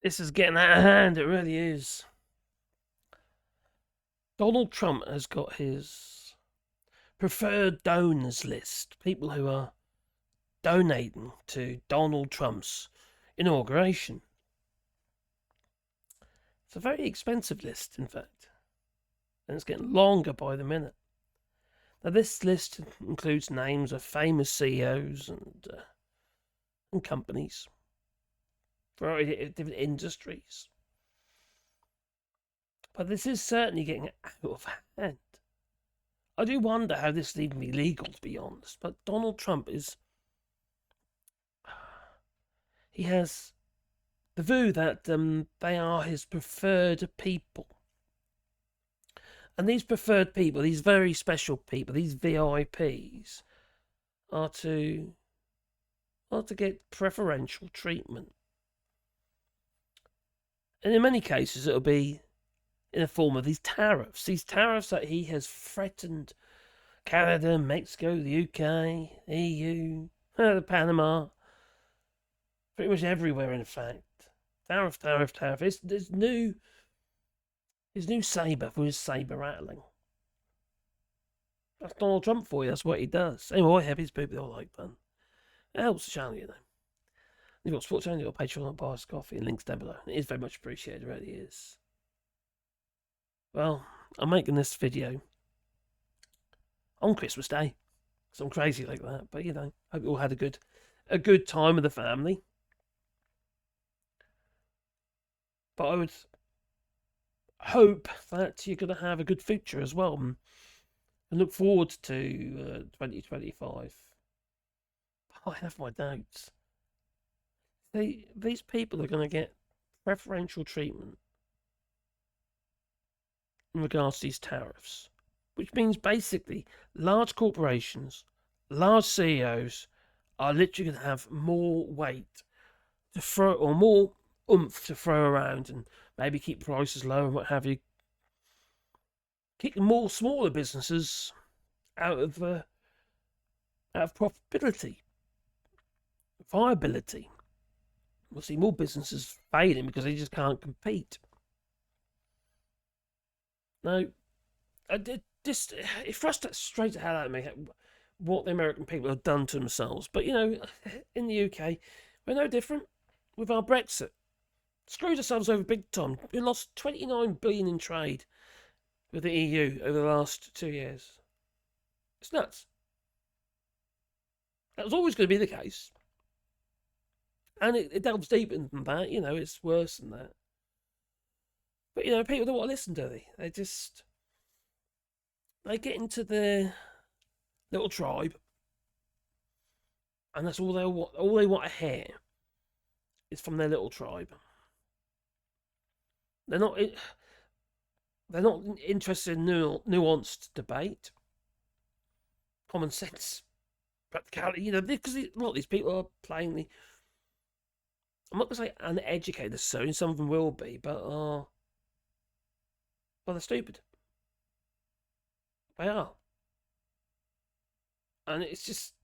This is getting out of hand. It really is. Donald Trump has got his preferred donors list. People who are donating to Donald Trump's inauguration. It's a very expensive list, in fact. And it's getting longer by the minute. Now, this list includes names of famous CEOs and companies, variety of different industries. But this is certainly getting out of hand. I do wonder how this will even be legal, to be honest. But Donald Trump is. He has the view that they are his preferred people. And these preferred people, these very special people, these VIPs, are to get preferential treatment. And in many cases, it'll be in the form of these tariffs that he has threatened Canada, Mexico, the UK, EU, the Panama, pretty much everywhere, in fact. Tariff. His new sabre for his sabre rattling. That's Donald Trump for you. That's what he does. Anyway, I have his people all like fun. It helps the channel, you know. You've got Sports Channel, you've got Patreon, and Buyers Coffee, and links down below. It is very much appreciated, it really is. Well, I'm making this video on Christmas Day. So I'm crazy like that. But, you know, hope you all had a good time with the family. But I would hope that you're going to have a good future as well. And look forward to 2025. I have my doubts. These people are going to get preferential treatment in regards to these tariffs, which means basically large corporations, large CEOs are literally going to have more weight to throw, or more oomph to throw around, and maybe keep prices low and what have you. Keep more smaller businesses out of profitability, viability. We'll see more businesses failing because they just can't compete. Now, it frustrates straight the hell out of me what the American people have done to themselves. But, you know, in the UK, we're no different with our Brexit. Screwed ourselves over big time. We lost 29 billion in trade with the EU over the last 2 years. It's nuts. That was always going to be the case. And it delves deeper than that, you know, it's worse than that. But, you know, people don't want to listen, do they? They get into their little tribe, and that's all they want to hear is from their little tribe. They're not interested in nuanced debate, common sense, practicality, you know, because a lot of these people are plainly, I'm not going to say uneducated necessarily, some of them will be, but they're stupid. They are. And it's just,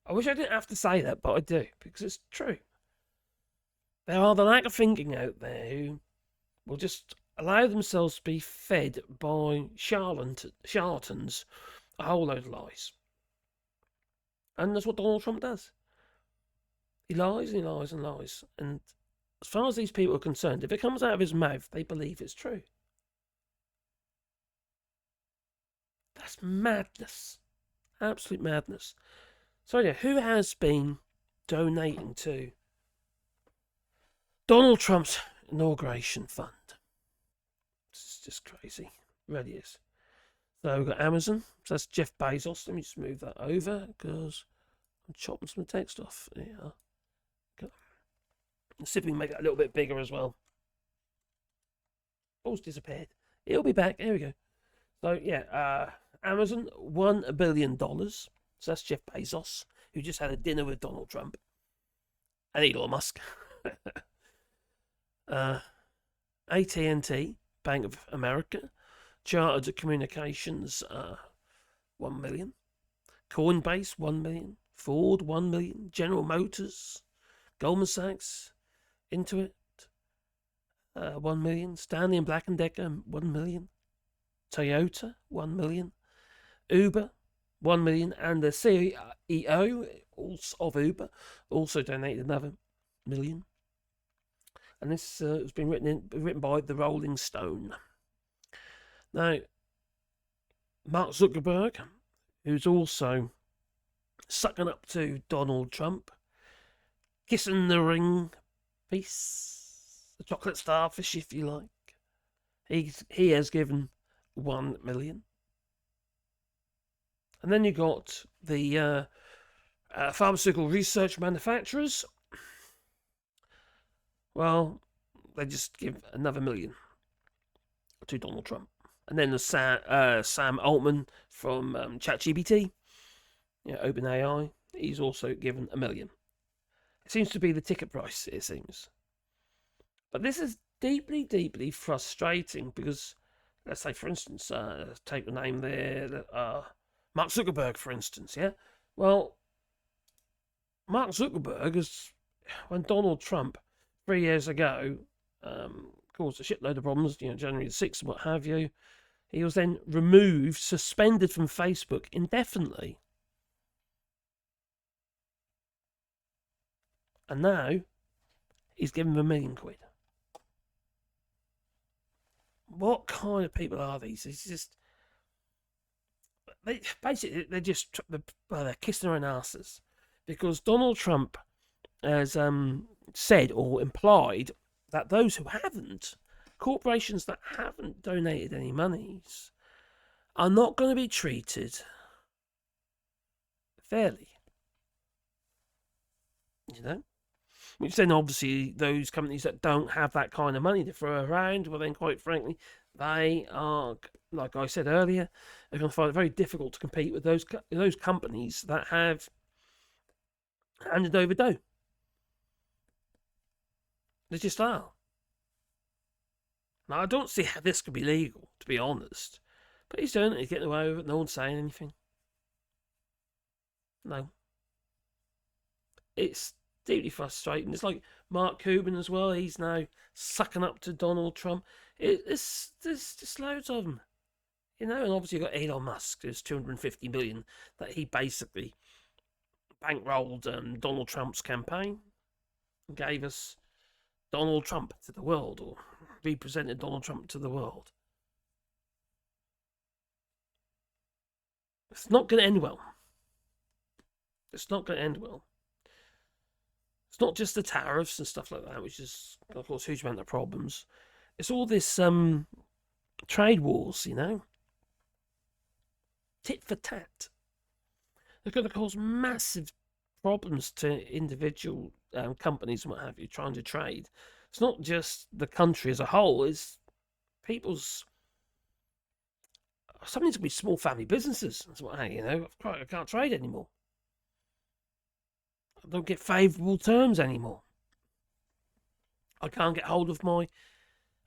I wish I didn't have to say that, but I do, because it's true. There are the lack of thinking out there who will just allow themselves to be fed by charlatans a whole load of lies. And that's what Donald Trump does. He lies and he lies and lies. And as far as these people are concerned, if it comes out of his mouth, they believe it's true. That's madness. Absolute madness. So, yeah, who has been donating to Donald Trump's inauguration fund? It's just crazy. It really is. So, we've got Amazon. So, that's Jeff Bezos. Let me just move that over because I'm chopping some text off. Yeah. Let's see if we can make it a little bit bigger as well. Oh, it's disappeared. It'll be back. There we go. So, yeah, Amazon, $1 billion. So that's Jeff Bezos, who just had a dinner with Donald Trump and Elon Musk. AT&T, Bank of America, Chartered Communications, 1 million. Coinbase, 1 million. Ford, 1 million. General Motors, Goldman Sachs, into it, 1 million. Stanley and Black and Decker, 1 million. Toyota, 1 million. Uber, 1 million. And the CEO of Uber also donated another million. And this has been written by the Rolling Stone. Now, Mark Zuckerberg, who's also sucking up to Donald Trump, kissing the ring piece, the chocolate starfish, if you like. He has given 1 million. And then you got the pharmaceutical research manufacturers. Well, they just give another million to Donald Trump. And then there's Sam Altman from ChatGPT, OpenAI. He's also given 1 million. It seems to be the ticket price, it seems. But this is deeply, deeply frustrating because, let's say, for instance, take the name there, Mark Zuckerberg, for instance, yeah? Well, Mark Zuckerberg is, when Donald Trump, 3 years ago, caused a shitload of problems, January the 6th and what have you, he was then removed, suspended from Facebook indefinitely. And now, he's given him £1 million. What kind of people are these? It's just... they're just... they're kissing their own asses. Because Donald Trump has said or implied that those who haven't, corporations that haven't donated any monies, are not going to be treated fairly. Which then obviously those companies that don't have that kind of money to throw around, well then quite frankly, they are, like I said earlier, they're going to find it very difficult to compete with those companies that have handed over dough. They just are. Now, I don't see how this could be legal, to be honest. But he's doing it, he's getting away with it, no one's saying anything. No. It's deeply frustrating. It's like Mark Cuban as well, he's now sucking up to Donald Trump. There's just loads of them. And obviously you've got Elon Musk, there's 250 million that he basically bankrolled Donald Trump's campaign and gave us Donald Trump to the world, or represented Donald Trump to the world. It's not going to end well. It's not going to end well. It's not just the tariffs and stuff like that, which is, of course, a huge amount of problems. It's all this trade wars, tit for tat. They're going to cause massive problems to individual companies and what have you trying to trade. It's not just the country as a whole, it's people's... Some of these will be small family businesses. That's what I can't trade anymore. I don't get favourable terms anymore. I can't get hold of my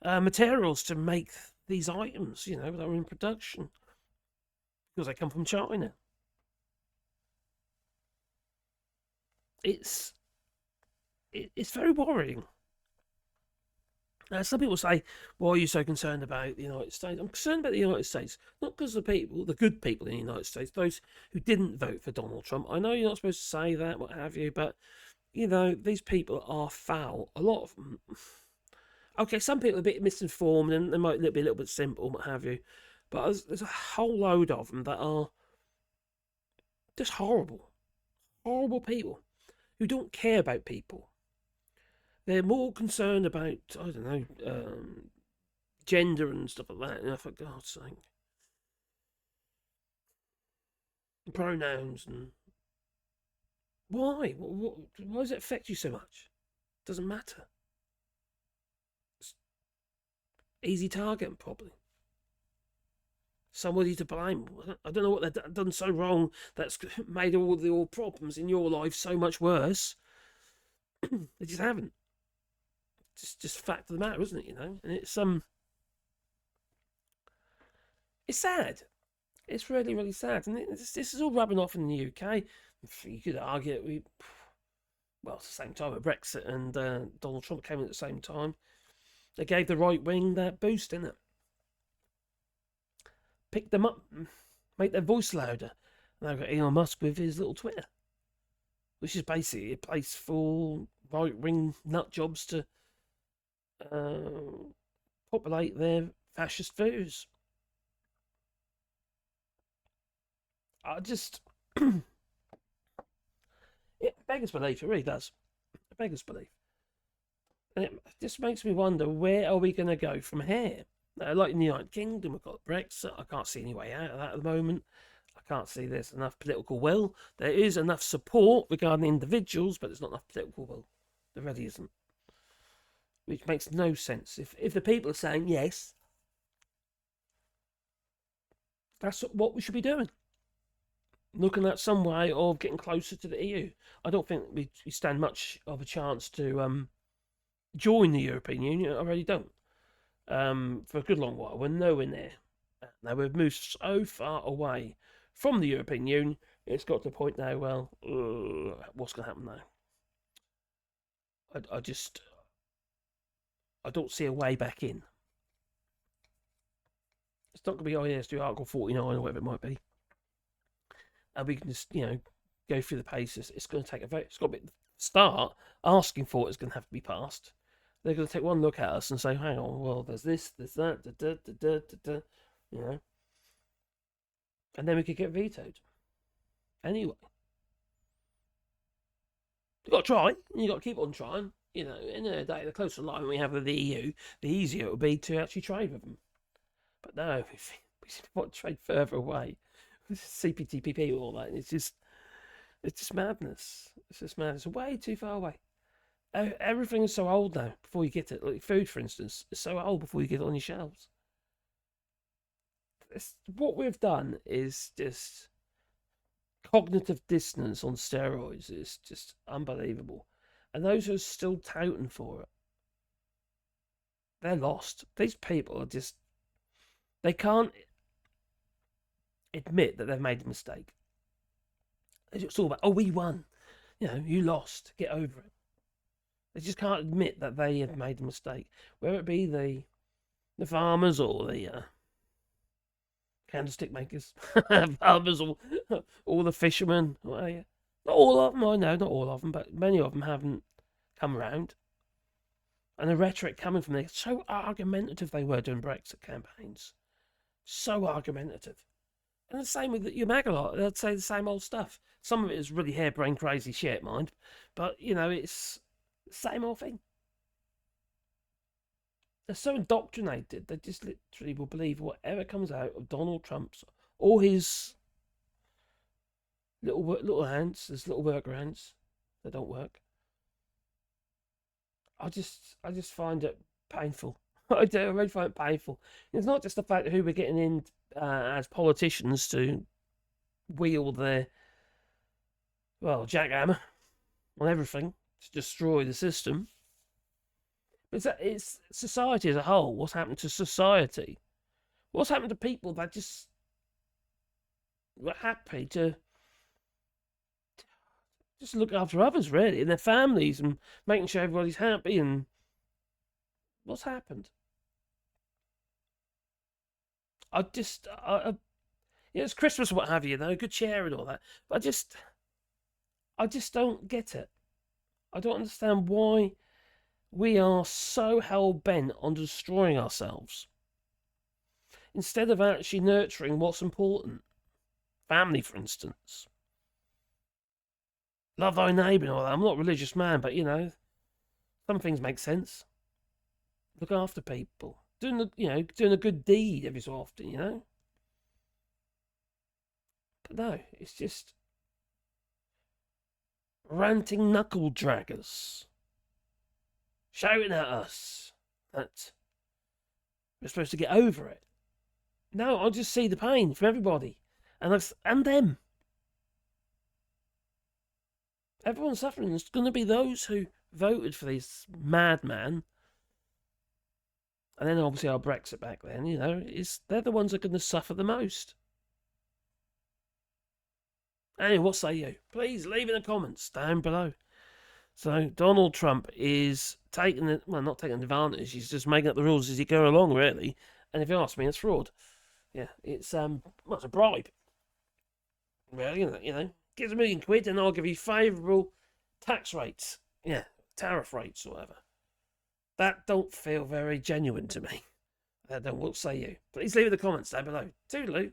materials to make these items, that are in production, because they come from China. It's very worrying. Now, some people say, why are you so concerned about the United States? I'm concerned about the United States, not because of the good people in the United States, those who didn't vote for Donald Trump. I know you're not supposed to say that, what have you, but, these people are foul. A lot of them. Okay, some people are a bit misinformed and they might be a little bit simple, what have you, but there's a whole load of them that are just horrible. Horrible people who don't care about people. They're more concerned about, I don't know, gender and stuff like that. For God's sake. Pronouns and... Why? Why does it affect you so much? It doesn't matter. It's easy target, probably. Somebody to blame. I don't know what they've done so wrong that's made all the problems in your life so much worse. They just haven't. Just fact of the matter, isn't it? And it's sad. It's really, really sad, and this is all rubbing off in the UK. You could argue that well, at the same time with Brexit and Donald Trump came in at the same time, they gave the right wing that boost, didn't it? Pick them up, make their voice louder. And they've got Elon Musk with his little Twitter, which is basically a place for right wing nut jobs to uh, populate their fascist views. I just. It beggars belief, it really does. It beggars belief. And it just makes me wonder, where are we going to go from here? Like in the United Kingdom, we've got Brexit. I can't see any way out of that at the moment. I can't see there's enough political will. There is enough support regarding individuals, but there's not enough political will. There really isn't. Which makes no sense. If the people are saying yes, that's what we should be doing. Looking at some way of getting closer to the EU. I don't think we stand much of a chance to join the European Union. I really don't. For a good long while, we're nowhere near. Now we've moved so far away from the European Union. It's got to the point now. Well, what's going to happen now? I don't see a way back in. It's not going to be, oh yeah, let's do Article 49 or whatever it might be. And we can just, go through the paces. It's going to take a vote. It's got to be start asking for it is going to have to be passed. They're going to take one look at us and say, hang on, well, there's this, there's that, and then we could get vetoed. Anyway, you've got to try. You've got to keep on trying. In the day, the closer line we have with the EU, the easier it will be to actually trade with them. But no, we want to trade further away. CPTPP and all that. It's just madness. It's just madness. It's way too far away. Everything is so old now before you get it. Like food, for instance, is so old before you get it on your shelves. What we've done is just cognitive dissonance on steroids. It's just unbelievable. And those who are still touting for it, they're lost. These people are just, they can't admit that they've made a mistake. It's all about, oh, we won. You lost. Get over it. They just can't admit that they have made a mistake. Whether it be the farmers or the candlestick makers, farmers or the fishermen. Well, yeah. Not all of them, I know, not all of them, but many of them haven't come around. And the rhetoric coming from there, so argumentative they were doing Brexit campaigns. So argumentative. And the same with your MAGA lot. They'd say the same old stuff. Some of it is really harebrained, crazy shit, mind. But, it's the same old thing. They're so indoctrinated, they just literally will believe whatever comes out of Donald Trump's or his little hands, his little worker hands that don't work. I just find it painful. I do. I really find it painful. It's not just the fact of who we're getting in as politicians to wield their jackhammer on everything to destroy the system. It's society as a whole. What's happened to society? What's happened to people that just were happy to just look after others, really, and their families, and making sure everybody's happy? And what's happened? It's Christmas, what have you, though, good cheer and all that. But I just don't get it. I don't understand why we are so hell-bent on destroying ourselves instead of actually nurturing what's important. Family, for instance. Love thy neighbour and all that. I'm not a religious man, but, some things make sense. Look after people. Doing a good deed every so often, But no, it's just ranting knuckle draggers shouting at us that we're supposed to get over it. No, I just see the pain from everybody, and them. Everyone's suffering. It's going to be those who voted for this madman. And then obviously our Brexit back then, they're the ones that are going to suffer the most. Anyway, what say you? Please leave in the comments down below. So Donald Trump is not taking advantage. He's just making up the rules as he go along, really. And if you ask me, it's fraud. Yeah, it's a bribe. Well, gives £1 million and I'll give you favourable tax rates. Yeah, tariff rates or whatever. That don't feel very genuine to me. What say you? Please leave in the comments down below. Toodaloo.